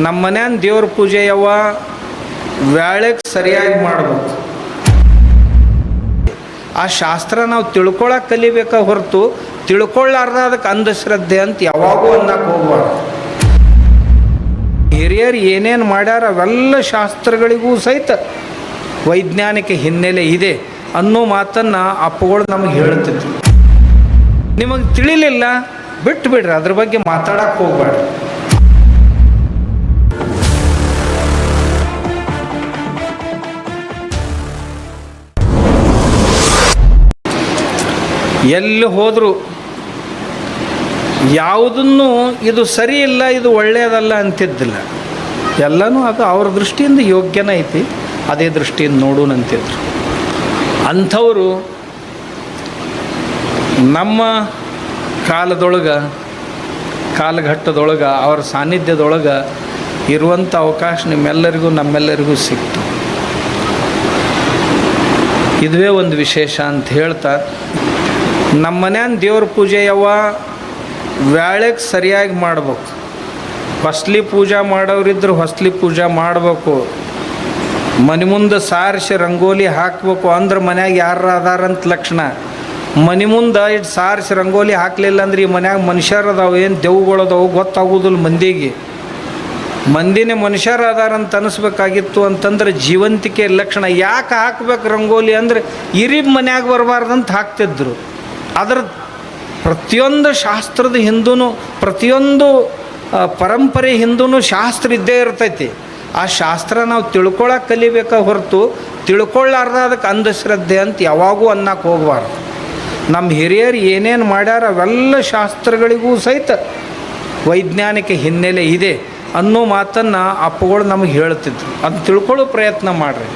ನಮ್ಮ ಮನ್ಯಾನ ದೇವ್ರ ಪೂಜೆ ಯಾವ ವೇಳೆಗೆ ಸರಿಯಾಗಿ ಮಾಡಬೇಕು. ಆ ಶಾಸ್ತ್ರ ನಾವು ತಿಳ್ಕೊಳಕ್ಕೆ ಕಲಿಬೇಕ ಹೊರತು ತಿಳ್ಕೊಳ್ಳಾರ್ದ ಅದಕ್ಕೆ ಅಂಧಶ್ರದ್ಧೆ ಅಂತ ಯಾವಾಗೂ ಅನ್ನಕ್ಕೆ ಹೋಗ್ಬಾರ್ದು. ಹಿರಿಯರು ಏನೇನು ಮಾಡ್ಯಾರ ಅವೆಲ್ಲ ಶಾಸ್ತ್ರಗಳಿಗೂ ಸಹಿತ ವೈಜ್ಞಾನಿಕ ಹಿನ್ನೆಲೆ ಇದೆ ಅನ್ನೋ ಮಾತನ್ನು ಅಪ್ಪಗಳು ನಮಗೆ ಹೇಳ್ತಿದ್ರು. ನಿಮಗೆ ತಿಳಿಲಿಲ್ಲ ಬಿಟ್ಟು ಬಿಡ್ರಿ, ಅದ್ರ ಬಗ್ಗೆ ಮಾತಾಡಕ್ಕೆ ಹೋಗ್ಬೇಡ್ರಿ. ಎಲ್ಲಿ ಹೋದರೂ ಯಾವುದನ್ನು ಇದು ಸರಿ ಇಲ್ಲ ಇದು ಒಳ್ಳೆಯದಲ್ಲ ಅಂತಿದ್ದಿಲ್ಲ. ಎಲ್ಲನೂ ಅದು ಅವ್ರ ದೃಷ್ಟಿಯಿಂದ ಯೋಗ್ಯನ ಐತಿ, ಅದೇ ದೃಷ್ಟಿಯಿಂದ ನೋಡೋಣ ಅಂತಿದ್ರು. ಅಂಥವರು ನಮ್ಮ ಕಾಲಘಟ್ಟದೊಳಗೆ ಅವರ ಸಾನ್ನಿಧ್ಯದೊಳಗೆ ಇರುವಂಥ ಅವಕಾಶ ನಮ್ಮೆಲ್ಲರಿಗೂ ಸಿಕ್ತು. ಇದುವೇ ಒಂದು ವಿಶೇಷ ಅಂತ ಹೇಳ್ತಾ, ನಮ್ಮ ಮನ್ಯಾನ ದೇವ್ರ ಪೂಜೆ ಯಾವ ವೇಳೆಗೆ ಸರಿಯಾಗಿ ಮಾಡ್ಬೇಕು. ಹೊಸ್ಲಿ ಪೂಜೆ ಮಾಡೋರಿದ್ರೆ ಹೊಸ್ಲಿ ಪೂಜೆ ಮಾಡಬೇಕು. ಮನೆ ಮುಂದೆ ಸಾರಿಸಿ ರಂಗೋಲಿ ಹಾಕಬೇಕು. ಅಂದ್ರೆ ಮನ್ಯಾಗ ಯಾರು ಅದಾರಂತ ಲಕ್ಷಣ. ಮನೆ ಮುಂದೆ ಇಟ್ಟು ಸಾರಿಸಿ ರಂಗೋಲಿ ಹಾಕಲಿಲ್ಲ ಅಂದ್ರೆ ಈ ಮನ್ಯಾಗ ಮನುಷ್ಯರು ಅದಾವೆ, ಏನು ದೆವ್ಗಳದಾವು ಗೊತ್ತಾಗೋದಿಲ್ಲ ಮಂದಿಗೆ. ಮಂದಿನೇ ಮನುಷ್ಯರು ಅದಾರಂತ ಅನಿಸ್ಬೇಕಾಗಿತ್ತು ಅಂತಂದ್ರೆ ಜೀವಂತಿಕೆ ಲಕ್ಷಣ. ಯಾಕೆ ಹಾಕ್ಬೇಕು ರಂಗೋಲಿ ಅಂದರೆ ಇರಿಬ್ ಮನ್ಯಾಗ ಬರಬಾರ್ದಂತ ಹಾಕ್ತಿದ್ರು. ಅದರ ಪ್ರತಿಯೊಂದು ಶಾಸ್ತ್ರದ ಹಿಂದೂ ಪ್ರತಿಯೊಂದು ಪರಂಪರೆ ಹಿಂದೂ ಶಾಸ್ತ್ರ ಇದ್ದೇ ಇರ್ತೈತಿ. ಆ ಶಾಸ್ತ್ರ ನಾವು ತಿಳ್ಕೊಳಕ್ಕೆ ಕಲಿಬೇಕ ಹೊರತು ತಿಳ್ಕೊಳ್ಳಾರ್ದ ಅದಕ್ಕೆ ಅಂಧಶ್ರದ್ಧೆ ಅಂತ ಯಾವಾಗೂ ಅನ್ನಕ್ಕೆ ಹೋಗ್ಬಾರ್ದು. ನಮ್ಮ ಹಿರಿಯರು ಏನೇನು ಮಾಡ್ಯಾರ ಅವೆಲ್ಲ ಶಾಸ್ತ್ರಗಳಿಗೂ ಸಹಿತ ವೈಜ್ಞಾನಿಕ ಹಿನ್ನೆಲೆ ಇದೆ ಅನ್ನೋ ಮಾತನ್ನು ಅಪ್ಪಗಳು ನಮಗೆ ಹೇಳ್ತಿದ್ರು. ಅದು ತಿಳ್ಕೊಳ್ಳೋ ಪ್ರಯತ್ನ ಮಾಡಿರಿ.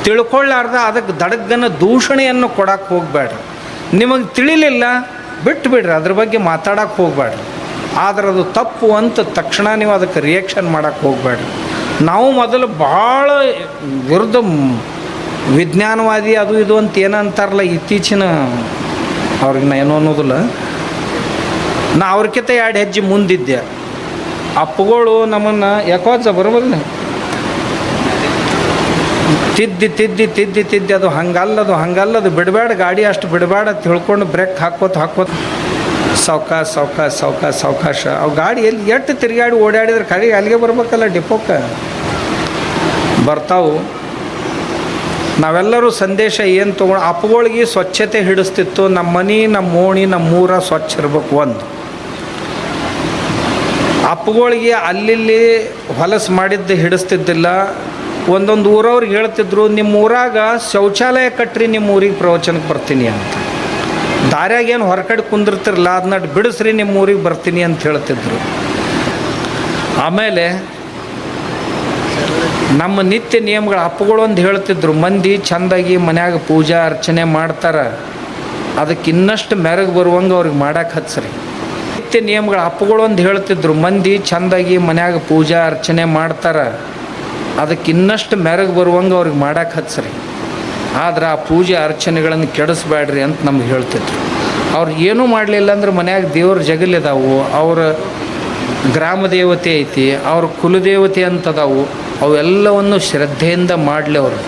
ತಿಳ್ಕೊಳ್ಳಾರ್ದ ಅದಕ್ಕೆ ದಡಗ್ಗನ ದೂಷಣೆಯನ್ನು ಕೊಡಕ್ಕೆ ಹೋಗಬೇಡ್ರಿ. ನಿಮಗೆ ತಿಳಿಲಿಲ್ಲ ಬಿಟ್ಟು ಬಿಡ್ರಿ, ಅದ್ರ ಬಗ್ಗೆ ಮಾತಾಡಕ್ಕೆ ಹೋಗಬೇಡ್ರಿ. ಆದ್ರೆ ಅದು ತಪ್ಪು ಅಂತ ತಕ್ಷಣ ನೀವು ಅದಕ್ಕೆ ರಿಯಾಕ್ಷನ್ ಮಾಡೋಕ್ಕೆ ಹೋಗಬೇಡ್ರಿ. ನಾವು ಮೊದಲು ಭಾಳ ವಿರುದ್ಧ ವಿಜ್ಞಾನವಾದಿ ಅದು ಇದು ಅಂತ ಏನಂತಾರಲ್ಲ, ಇತ್ತೀಚಿನ ಅವ್ರಿಗೆ ನಾ ಏನೋ ಅನ್ನೋದಿಲ್ಲ, ನಾ ಅವ್ರಿಗಿಂತ 2 ಹೆಜ್ಜೆ ಮುಂದಿದ್ದೆ. ಅಪ್ಪಗಳು ನಮ್ಮನ್ನು ಯಾಕೋ ಬರೋಬಲ್ಲ ತಿದ್ದಿ ಅದು ಹಂಗಲ್ಲದು ಬಿಡಬೇಡ, ಗಾಡಿ ಅಷ್ಟು ಬಿಡಬೇಡ ತಿಳ್ಕೊಂಡು ಬ್ರೇಕ್ ಹಾಕೋತ ಸಾವಕಾಶ ಅವು ಗಾಡಿ ಎಲ್ಲಿ ಎಷ್ಟು ತಿರುಗಾಡಿ ಓಡಾಡಿದ್ರೆ ಕಡೆ ಅಲ್ಲಿಗೆ ಬರ್ಬೇಕಲ್ಲ, ಡಿಪೋಕ್ಕೆ ಬರ್ತಾವು. ನಾವೆಲ್ಲರೂ ಸಂದೇಶ ಏನು ತೊಗೊಂಡು ಅಪ್ಪಗಳಿಗೆ ಸ್ವಚ್ಛತೆ ಹಿಡಿಸ್ತಿತ್ತು. ನಮ್ಮ ಮನೆ, ನಮ್ಮ ಓಣಿ, ನಮ್ಮ ಊರ ಸ್ವಚ್ಛ ಇರ್ಬೇಕು. ಒಂದು ಅಪ್ಪಗಳಿಗೆ ಅಲ್ಲಿ ಹೊಲಸು ಮಾಡಿದ್ದು ಹಿಡಿಸ್ತಿದ್ದಿಲ್ಲ. ಒಂದೊಂದು ಊರವ್ರಿಗೆ ಹೇಳ್ತಿದ್ರು, ನಿಮ್ಮ ಊರಾಗ ಶೌಚಾಲಯ ಕಟ್ಟ್ರಿ, ನಿಮ್ಮ ಊರಿಗೆ ಪ್ರವಚನಕ್ಕೆ ಬರ್ತೀನಿ ಅಂತ. ದಾರ್ಯಾಗ ಏನು ಹೊರಗಡೆ ಕುಂದಿರ್ತಿರಲ್ಲ ಅದನ್ನ ಬಿಡಿಸ್ರಿ, ನಿಮ್ಮ ಊರಿಗೆ ಬರ್ತೀನಿ ಅಂತ ಹೇಳ್ತಿದ್ರು. ಆಮೇಲೆ ನಮ್ಮ ನಿತ್ಯ ನಿಯಮಗಳು ಅಪ್ಪಗಳು ಒಂದು ಹೇಳ್ತಿದ್ರು, ಮಂದಿ ಚೆಂದಾಗಿ ಮನ್ಯಾಗ ಪೂಜಾ ಅರ್ಚನೆ ಮಾಡ್ತಾರೆ, ಅದಕ್ಕೆ ಇನ್ನಷ್ಟು ಮೆರಗು ಬರುವಂಗೆ ಅವ್ರಿಗೆ ಮಾಡಕ್ಕೆ ಹಚ್ಚ್ರಿ. ನಿತ್ಯ ನಿಯಮಗಳು ಅಪ್ಪಗಳು ಒಂದು ಹೇಳ್ತಿದ್ರು, ಮಂದಿ ಚೆಂದಾಗಿ ಮನ್ಯಾಗ ಪೂಜಾ ಅರ್ಚನೆ ಮಾಡ್ತಾರೆ, ಅದಕ್ಕೆ ಇನ್ನಷ್ಟು ಮೆರಗು ಬರುವಂಗೆ ಅವ್ರಿಗೆ ಮಾಡಕ್ಕೆ ಹಚ್ಚ್ರಿ. ಆದ್ರೆ ಆ ಪೂಜೆ ಅರ್ಚನೆಗಳನ್ನು ಕೆಡಿಸ್ಬೇಡ್ರಿ ಅಂತ ನಮ್ಗೆ ಹೇಳ್ತಿದ್ರು. ಅವ್ರು ಏನೂ ಮಾಡಲಿಲ್ಲ ಅಂದ್ರೆ ಮನ್ಯಾಗ ದೇವ್ರ ಜಗಲಿದಾವು, ಅವ್ರ ಗ್ರಾಮ ದೇವತೆ ಐತಿ, ಅವ್ರ ಕುಲದೇವತೆ ಅಂತದಾವು, ಅವೆಲ್ಲವನ್ನು ಶ್ರದ್ಧೆಯಿಂದ ಮಾಡಲಿ. ಅವರು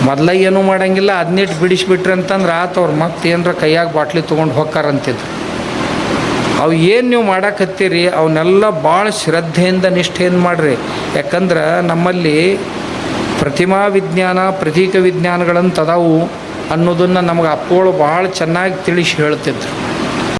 ಮೊದಲ ಏನೂ ಮಾಡೋಂಗಿಲ್ಲ, ಅದನ್ನಿಟ್ಟು ಬಿಡಿಸ್ಬಿಟ್ರಿ ಅಂತಂದ್ರೆ ಅವ್ರ ಮತ್ತೆ ಏನರ ಕೈಯಾಗ ಬಾಟ್ಲಿ ತೊಗೊಂಡು ಹೋಗ್ತಾರಂತಿದ್ರು. ಅವು ಏನು ನೀವು ಮಾಡಾಕತ್ತೀರಿ ಅವನ್ನೆಲ್ಲ ಭಾಳ ಶ್ರದ್ಧೆಯಿಂದ ನಿಷ್ಠೆಯಿಂದ ಮಾಡಿರಿ. ಯಾಕಂದ್ರೆ ನಮ್ಮಲ್ಲಿ ಪ್ರತಿಮಾ ವಿಜ್ಞಾನ, ಪ್ರತೀಕ ವಿಜ್ಞಾನಗಳಂತದಾವು ಅನ್ನೋದನ್ನು ನಮಗೆ ಅಪ್ಪಗಳು ಭಾಳ ಚೆನ್ನಾಗಿ ತಿಳಿಸಿ ಹೇಳ್ತಿದ್ರು.